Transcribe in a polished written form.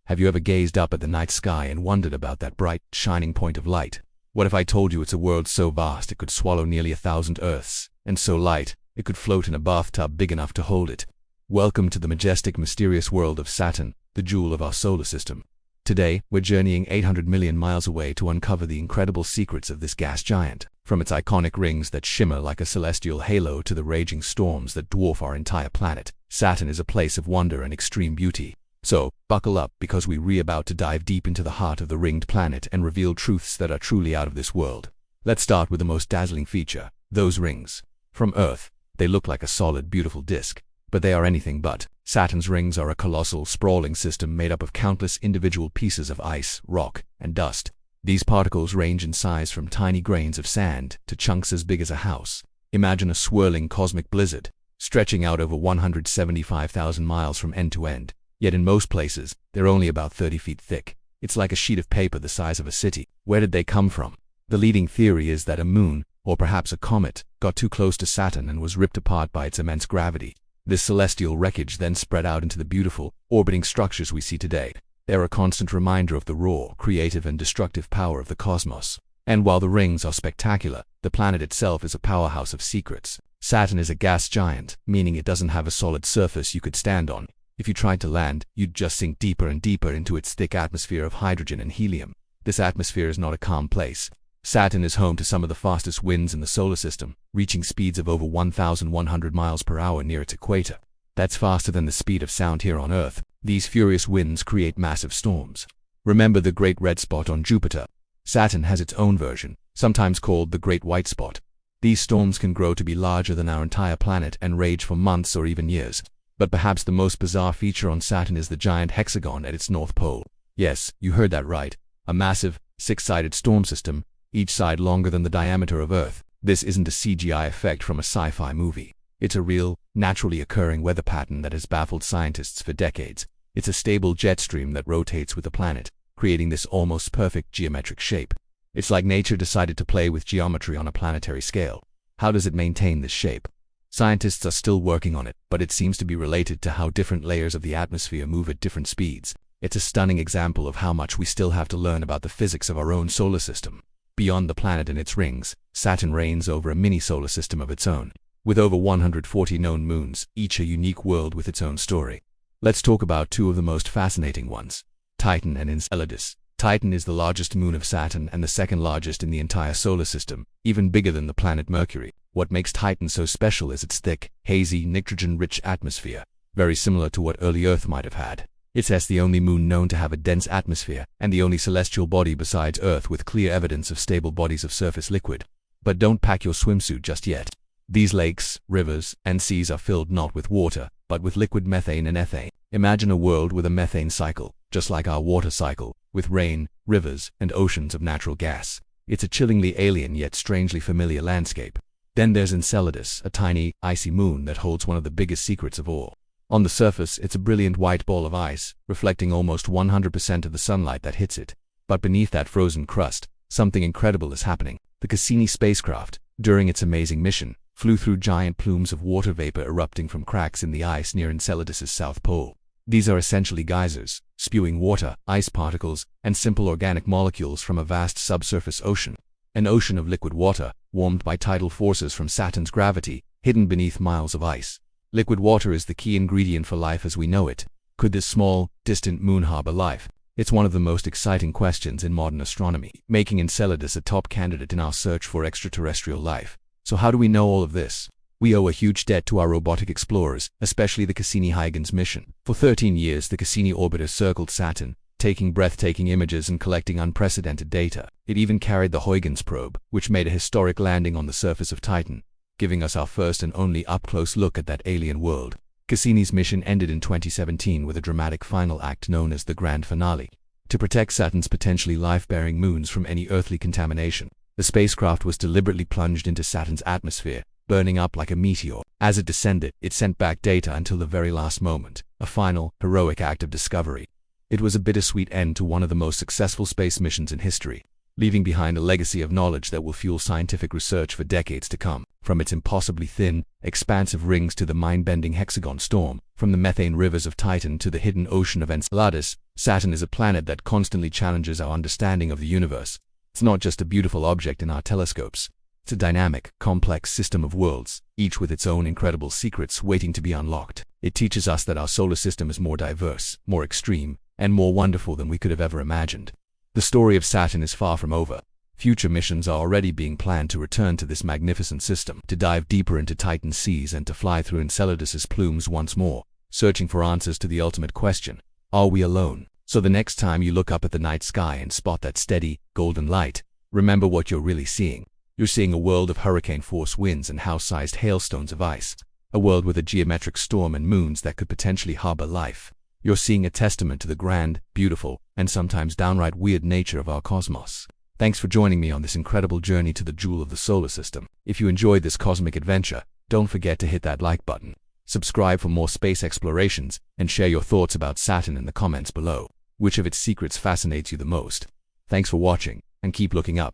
Have you ever gazed up at the night sky and wondered about that bright, shining point of light? What if I told you it's a world so vast it could swallow nearly 1,000 Earths, and so light, it could float in a bathtub big enough to hold it? Welcome to the majestic, mysterious world of Saturn, the jewel of our solar system. Today, we're journeying 800 million miles away to uncover the incredible secrets of this gas giant. From its iconic rings that shimmer like a celestial halo to the raging storms that dwarf our entire planet, Saturn is a place of wonder and extreme beauty. So, buckle up, because we're about to dive deep into the heart of the ringed planet and reveal truths that are truly out of this world. Let's start with the most dazzling feature, those rings. From Earth, they look like a solid, beautiful disk, but they are anything but. Saturn's rings are a colossal, sprawling system made up of countless individual pieces of ice, rock, and dust. These particles range in size from tiny grains of sand to chunks as big as a house. Imagine a swirling cosmic blizzard, stretching out over 175,000 miles from end to end. Yet in most places, they're only about 30 feet thick. It's like a sheet of paper the size of a city. Where did they come from? The leading theory is that a moon, or perhaps a comet, got too close to Saturn and was ripped apart by its immense gravity. This celestial wreckage then spread out into the beautiful, orbiting structures we see today. They're a constant reminder of the raw, creative, and destructive power of the cosmos. And while the rings are spectacular, the planet itself is a powerhouse of secrets. Saturn is a gas giant, meaning it doesn't have a solid surface you could stand on. If you tried to land, you'd just sink deeper and deeper into its thick atmosphere of hydrogen and helium. This atmosphere is not a calm place. Saturn is home to some of the fastest winds in the solar system, reaching speeds of over 1,100 miles per hour near its equator. That's faster than the speed of sound here on Earth. These furious winds create massive storms. Remember the Great Red Spot on Jupiter? Saturn has its own version, sometimes called the Great White Spot. These storms can grow to be larger than our entire planet and rage for months or even years. But perhaps the most bizarre feature on Saturn is the giant hexagon at its north pole. Yes, you heard that right. A massive, six-sided storm system, each side longer than the diameter of Earth. This isn't a CGI effect from a sci-fi movie. It's a real, naturally occurring weather pattern that has baffled scientists for decades. It's a stable jet stream that rotates with the planet, creating this almost perfect geometric shape. It's like nature decided to play with geometry on a planetary scale. How does it maintain this shape? Scientists are still working on it, but it seems to be related to how different layers of the atmosphere move at different speeds. It's a stunning example of how much we still have to learn about the physics of our own solar system. Beyond the planet and its rings, Saturn reigns over a mini-solar system of its own, with over 140 known moons, each a unique world with its own story. Let's talk about two of the most fascinating ones, Titan and Enceladus. Titan is the largest moon of Saturn and the second largest in the entire solar system, even bigger than the planet Mercury. What makes Titan so special is its thick, hazy, nitrogen-rich atmosphere, very similar to what early Earth might have had. It's the only moon known to have a dense atmosphere, and the only celestial body besides Earth with clear evidence of stable bodies of surface liquid. But don't pack your swimsuit just yet. These lakes, rivers, and seas are filled not with water, but with liquid methane and ethane. Imagine a world with a methane cycle, just like our water cycle, with rain, rivers, and oceans of natural gas. It's a chillingly alien yet strangely familiar landscape. Then there's Enceladus, a tiny, icy moon that holds one of the biggest secrets of all. On the surface, it's a brilliant white ball of ice, reflecting almost 100% of the sunlight that hits it. But beneath that frozen crust, something incredible is happening. The Cassini spacecraft, during its amazing mission, flew through giant plumes of water vapor erupting from cracks in the ice near Enceladus's south pole. These are essentially geysers, spewing water, ice particles, and simple organic molecules from a vast subsurface ocean. An ocean of liquid water, warmed by tidal forces from Saturn's gravity, hidden beneath miles of ice. Liquid water is the key ingredient for life as we know it. Could this small, distant moon harbor life? It's one of the most exciting questions in modern astronomy, making Enceladus a top candidate in our search for extraterrestrial life. So how do we know all of this? We owe a huge debt to our robotic explorers, especially the Cassini-Huygens mission. For 13 years, the Cassini orbiter circled Saturn, taking breathtaking images and collecting unprecedented data. It even carried the Huygens probe, which made a historic landing on the surface of Titan, giving us our first and only up-close look at that alien world. Cassini's mission ended in 2017 with a dramatic final act known as the Grand Finale. To protect Saturn's potentially life-bearing moons from any earthly contamination, the spacecraft was deliberately plunged into Saturn's atmosphere, burning up like a meteor. As it descended, it sent back data until the very last moment, a final, heroic act of discovery. It was a bittersweet end to one of the most successful space missions in history, leaving behind a legacy of knowledge that will fuel scientific research for decades to come. From its impossibly thin, expansive rings to the mind-bending hexagon storm, from the methane rivers of Titan to the hidden ocean of Enceladus, Saturn is a planet that constantly challenges our understanding of the universe. It's not just a beautiful object in our telescopes. It's a dynamic, complex system of worlds, each with its own incredible secrets waiting to be unlocked. It teaches us that our solar system is more diverse, more extreme, and more wonderful than we could have ever imagined. The story of Saturn is far from over. Future missions are already being planned to return to this magnificent system, to dive deeper into Titan's seas and to fly through Enceladus's plumes once more, searching for answers to the ultimate question: are we alone? So the next time you look up at the night sky and spot that steady, golden light, remember what you're really seeing. You're seeing a world of hurricane-force winds and house-sized hailstones of ice, a world with a geometric storm and moons that could potentially harbor life. You're seeing a testament to the grand, beautiful, and sometimes downright weird nature of our cosmos. Thanks for joining me on this incredible journey to the jewel of the solar system. If you enjoyed this cosmic adventure, don't forget to hit that like button. Subscribe for more space explorations, and share your thoughts about Saturn in the comments below. Which of its secrets fascinates you the most? Thanks for watching, and keep looking up.